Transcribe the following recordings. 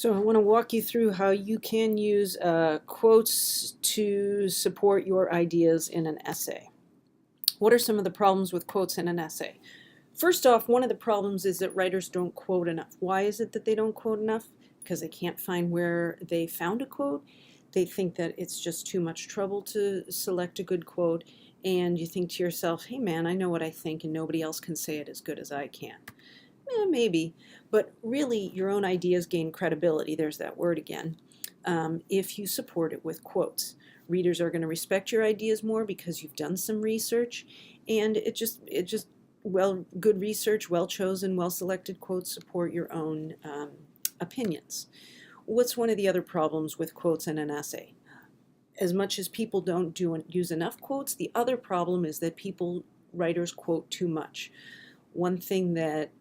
So I want to walk you through how you can use quotes to support your ideas in an essay. What are some of the problems with quotes in an essay? First off, one of the problems is that writers don't quote enough. Why is it that they don't quote enough? Because they can't find where they found a quote. They think that it's just too much trouble to select a good quote, and you think to yourself, hey man, I know what I think and nobody else can say it as good as I can. Maybe, but really your own ideas gain credibility, there's that word again, if you support it with quotes. Readers are going to respect your ideas more because you've done some research, and well, good research, well chosen, well selected quotes support your own opinions. What's one of the other problems with quotes in an essay? As much as people don't use enough quotes, the other problem is that writers quote too much. One thing that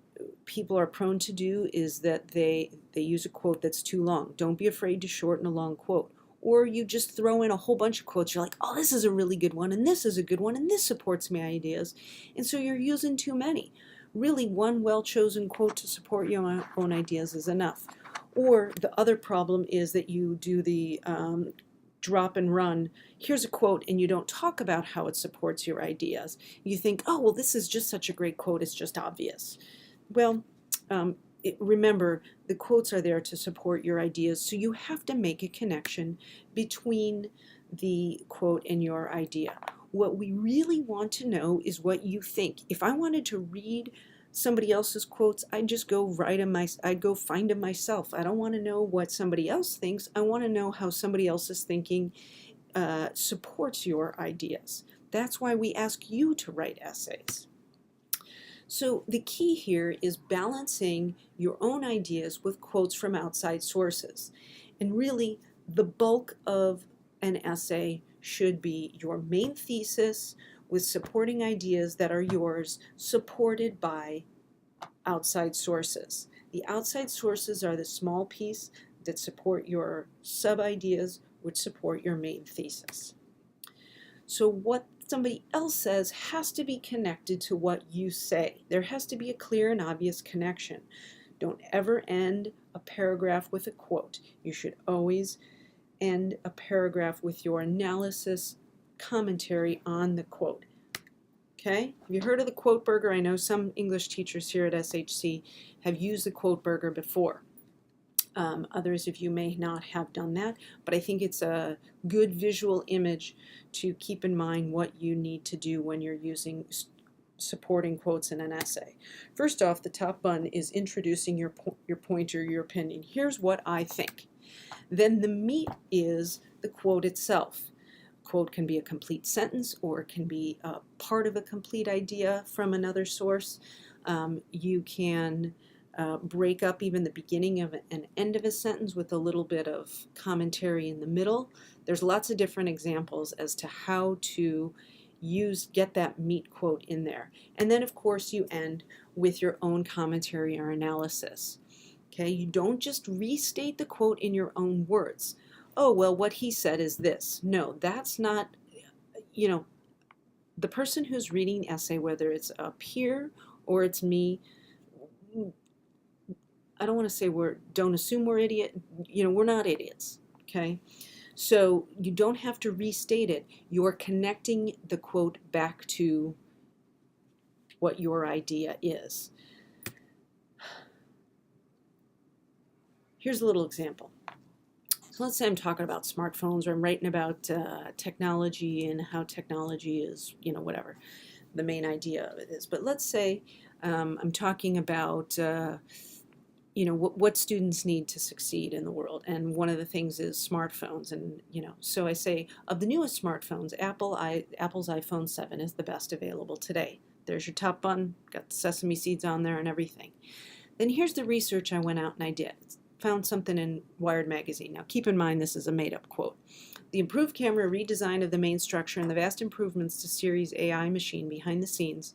people are prone to do is that they use a quote that's too long. Don't be afraid to shorten a long quote. Or you just throw in a whole bunch of quotes. You're like, oh, this is a really good one, and this is a good one, and this supports my ideas. And so you're using too many. Really, one well-chosen quote to support your own ideas is enough. Or the other problem is that you do the drop and run. Here's a quote, and you don't talk about how it supports your ideas. You think, oh, well, this is just such a great quote, it's just obvious. Well, remember, the quotes are there to support your ideas, so you have to make a connection between the quote and your idea. What we really want to know is what you think. If I wanted to read somebody else's quotes, I'd just go I'd go find them myself. I don't want to know what somebody else thinks. I want to know how somebody else's thinking supports your ideas. That's why we ask you to write essays. So the key here is balancing your own ideas with quotes from outside sources. And really, the bulk of an essay should be your main thesis with supporting ideas that are yours, supported by outside sources. The outside sources are the small piece that support your sub-ideas, which support your main thesis. So what somebody else says has to be connected to what you say. There has to be a clear and obvious connection. Don't ever end a paragraph with a quote. You should always end a paragraph with your analysis commentary on the quote. Okay? Have you heard of the quote burger? I know some English teachers here at SHC have used the quote burger before. Others of you may not have done that, but I think it's a good visual image to keep in mind what you need to do when you're using supporting quotes in an essay. First off, the top button is introducing your point or your opinion. Here's what I think. Then the meat is the quote itself. Quote can be a complete sentence, or it can be a part of a complete idea from another source. You can break up even the beginning of an end of a sentence with a little bit of commentary in the middle. There's lots of different examples as to how to get that meat quote in there. And then of course you end with your own commentary or analysis. Okay, you don't just restate the quote in your own words. Oh, well, what he said is this. No, that's not, the person who's reading the essay, whether it's a peer or it's me, I don't want to say don't assume we're idiot. We're not idiots, okay? So you don't have to restate it. You're connecting the quote back to what your idea is. Here's a little example. So let's say I'm talking about smartphones, or I'm writing about technology and how technology is, whatever the main idea of it is. But let's say I'm talking about what students need to succeed in the world, and one of the things is smartphones. And so I say, of the newest smartphones, Apple's iPhone 7 is the best available today. There's your top button, got the sesame seeds on there and everything. Then here's the research I went out and I did. Found something in Wired magazine. Now keep in mind this is a made-up quote. The improved camera redesign of the main structure and the vast improvements to Siri's AI machine behind the scenes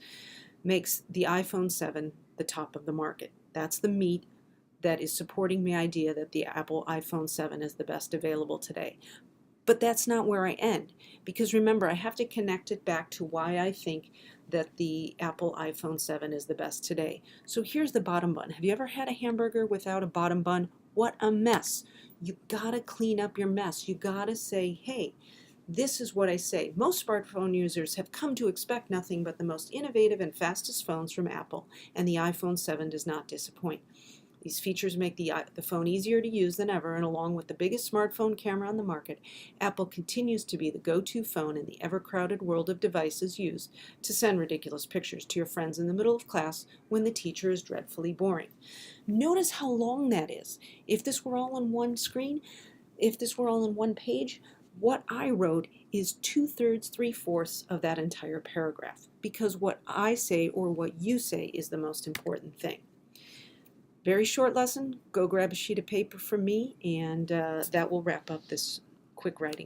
makes the iPhone 7 the top of the market. That's the meat that is supporting the idea that the Apple iPhone 7 is the best available today. But that's not where I end, because remember, I have to connect it back to why I think that the Apple iPhone 7 is the best today. So here's the bottom bun. Have you ever had a hamburger without a bottom bun? What a mess. You gotta clean up your mess. You gotta say, hey, this is what I say. Most smartphone users have come to expect nothing but the most innovative and fastest phones from Apple, and the iPhone 7 does not disappoint. These features make the phone easier to use than ever, and along with the biggest smartphone camera on the market, Apple continues to be the go-to phone in the ever-crowded world of devices used to send ridiculous pictures to your friends in the middle of class when the teacher is dreadfully boring. Notice how long that is. If this were all on one screen, if this were all on one page, what I wrote is 2/3, 3/4 of that entire paragraph, because what I say or what you say is the most important thing. Very short lesson. Go grab a sheet of paper from me, and that will wrap up this quick writing.